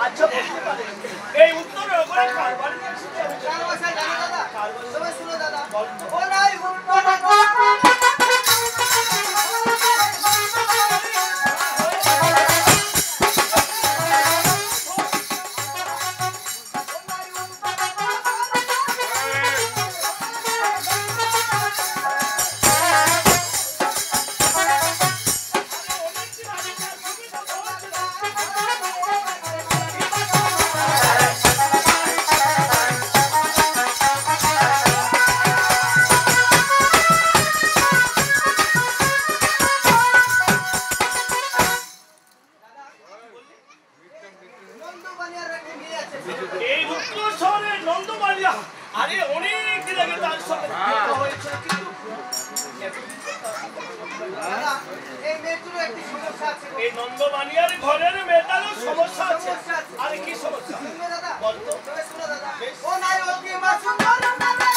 আচ্ছা বুঝতে পারি এই উত্তরে ওপরে কারবার কারবাসা জানো দাদা সবাই শুনো দাদা ও এই উত্তর শহরে নন্দবাড়িয়া আরে অনেক দিন আগে তার সাথে দেখা হয়েছে কিন্তু দাদা এই মেয়েটারও একটি সমস্যা আছে এই নন্দবাড়িয়ার ঘরের মেয়েটারও সমস্যা আছে আরে কি সমস্যা শুনবে দাদা বলতো সবাই শুনো দাদা ও নাই ও কি মা সুন্দর দাদা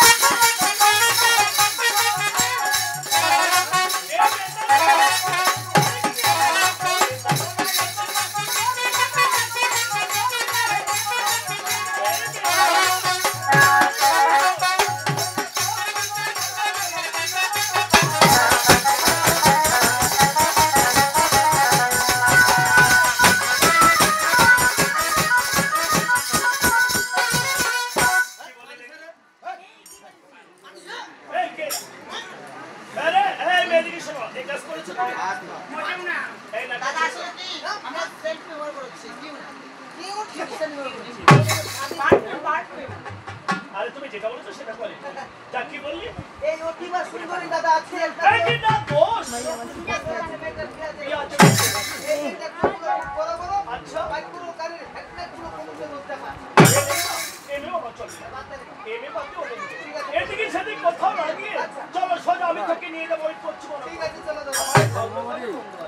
আরে তুমি যেটা বলেছো সেটা করে যা কি বললি এই অতিবা সুন্দরী দাদা আছে এই না দোষ এইটা বড় বড় আচ্ছা বাইকুলো কারে একটা গুলো কোনটা বলতে পারে এমএও বচল এমএ পাতে ওরে এদিকে সেদিকে কোথাও না গিয়ে চলো সোজা আমি তোকে নিয়ে যাবো ওই করছি ঠিক আছে চলো দাদা